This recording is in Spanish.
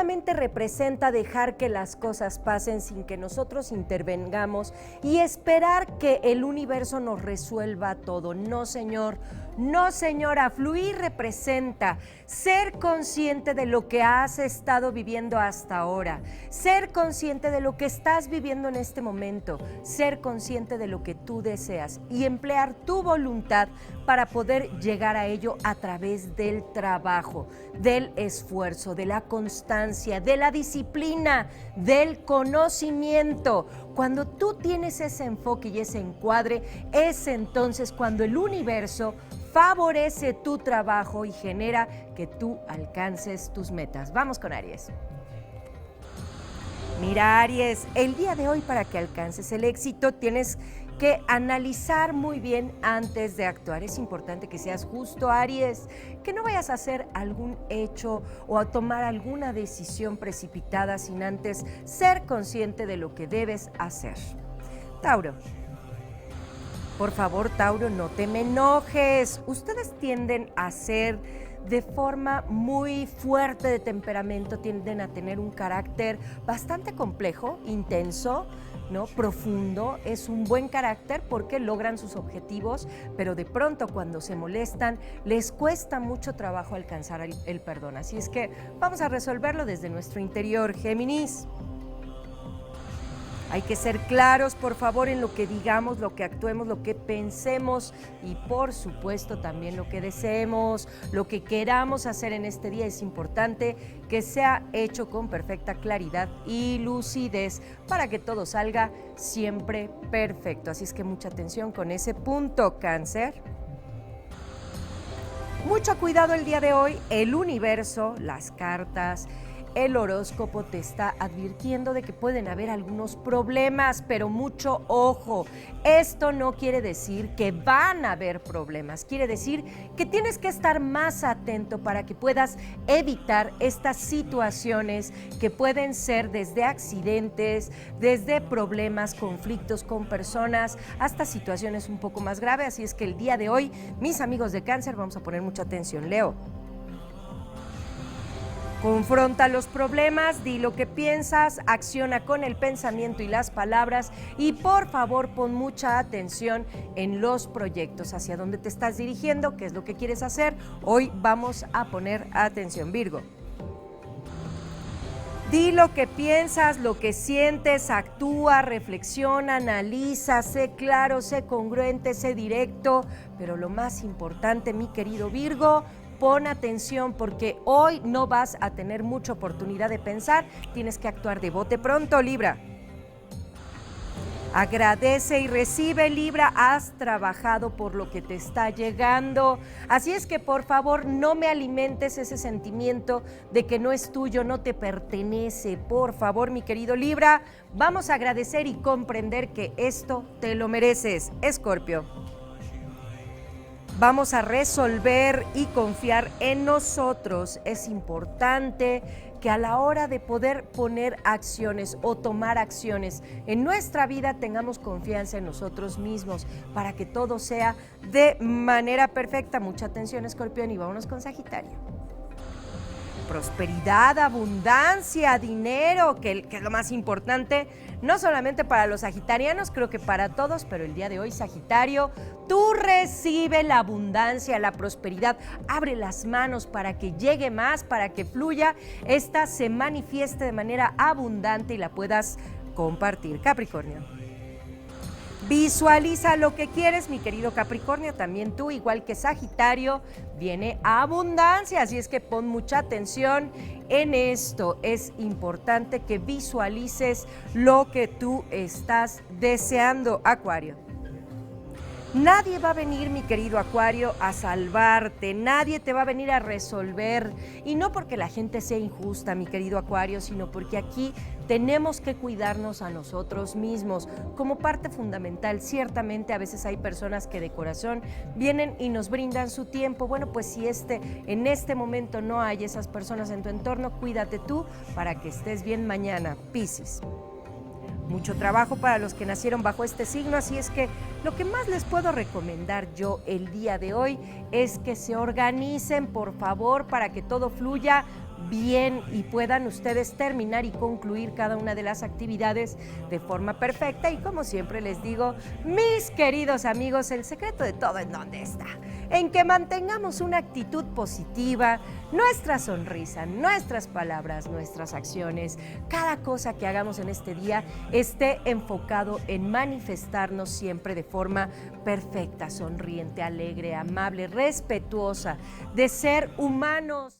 solamente representa dejar que las cosas pasen sin que nosotros intervengamos y esperar que el universo nos resuelva todo. No, señor. No, señora, fluir representa ser consciente de lo que has estado viviendo hasta ahora, ser consciente de lo que estás viviendo en este momento, ser consciente de lo que tú deseas y emplear tu voluntad para poder llegar a ello a través del trabajo, del esfuerzo, de la constancia, de la disciplina, del conocimiento. Cuando tú tienes ese enfoque y ese encuadre, es entonces cuando el universo favorece tu trabajo y genera que tú alcances tus metas. Vamos con Aries. Mira, Aries, el día de hoy para que alcances el éxito tienes que analizar muy bien antes de actuar. Es importante que seas justo, Aries, que no vayas a hacer algún hecho o a tomar alguna decisión precipitada sin antes ser consciente de lo que debes hacer. Tauro. Por favor, Tauro, no te me enojes. Ustedes tienden a ser de forma muy fuerte de temperamento, tienden a tener un carácter bastante complejo, intenso, ¿no? Profundo. Es un buen carácter porque logran sus objetivos, pero de pronto cuando se molestan les cuesta mucho trabajo alcanzar el perdón. Así es que vamos a resolverlo desde nuestro interior, Géminis. Hay que ser claros, por favor, en lo que digamos, lo que actuemos, lo que pensemos y, por supuesto, también lo que deseemos, lo que queramos hacer en este día. Es importante que sea hecho con perfecta claridad y lucidez para que todo salga siempre perfecto. Así es que mucha atención con ese punto, Cáncer. Mucho cuidado el día de hoy. El universo, las cartas, el horóscopo te está advirtiendo de que pueden haber algunos problemas, pero mucho ojo. Esto no quiere decir que van a haber problemas, quiere decir que tienes que estar más atento para que puedas evitar estas situaciones que pueden ser desde accidentes, desde problemas, conflictos con personas, hasta situaciones un poco más graves. Así es que el día de hoy, mis amigos de Cáncer, vamos a poner mucha atención. Leo. Confronta los problemas, di lo que piensas, acciona con el pensamiento y las palabras y por favor pon mucha atención en los proyectos, hacia dónde te estás dirigiendo, qué es lo que quieres hacer. Hoy vamos a poner atención, Virgo. Di lo que piensas, lo que sientes, actúa, reflexiona, analiza, sé claro, sé congruente, sé directo, pero lo más importante, mi querido Virgo, pon atención porque hoy no vas a tener mucha oportunidad de pensar, tienes que actuar de bote pronto, Libra. Agradece y recibe, Libra, has trabajado por lo que te está llegando, así es que por favor no me alimentes ese sentimiento de que no es tuyo, no te pertenece, por favor, mi querido Libra, vamos a agradecer y comprender que esto te lo mereces, Escorpio. Vamos a resolver y confiar en nosotros. Es importante que a la hora de poder poner acciones o tomar acciones en nuestra vida tengamos confianza en nosotros mismos para que todo sea de manera perfecta. Mucha atención, Escorpión, y vámonos con Sagitario. Prosperidad, abundancia, dinero, que es lo más importante, no solamente para los sagitarianos, creo que para todos, pero el día de hoy, Sagitario, tú recibe la abundancia, la prosperidad, abre las manos para que llegue más, para que fluya, esta se manifieste de manera abundante y la puedas compartir. Capricornio. Visualiza lo que quieres, mi querido Capricornio, también tú, igual que Sagitario, viene abundancia, así es que pon mucha atención en esto. Es importante que visualices lo que tú estás deseando, Acuario. Nadie va a venir, mi querido Acuario, a salvarte, nadie te va a venir a resolver, y no porque la gente sea injusta, mi querido Acuario, sino porque aquí tenemos que cuidarnos a nosotros mismos como parte fundamental. Ciertamente a veces hay personas que de corazón vienen y nos brindan su tiempo. Bueno, pues si en este momento no hay esas personas en tu entorno, cuídate tú para que estés bien mañana, Piscis. Mucho trabajo para los que nacieron bajo este signo, así es que lo que más les puedo recomendar yo el día de hoy es que se organicen, por favor, para que todo fluya bien y puedan ustedes terminar y concluir cada una de las actividades de forma perfecta. Y como siempre les digo, mis queridos amigos, el secreto de todo ¿en dónde está? En que mantengamos una actitud positiva, nuestra sonrisa, nuestras palabras, nuestras acciones, cada cosa que hagamos en este día esté enfocado en manifestarnos siempre de forma perfecta, sonriente, alegre, amable, respetuosa, de ser humanos.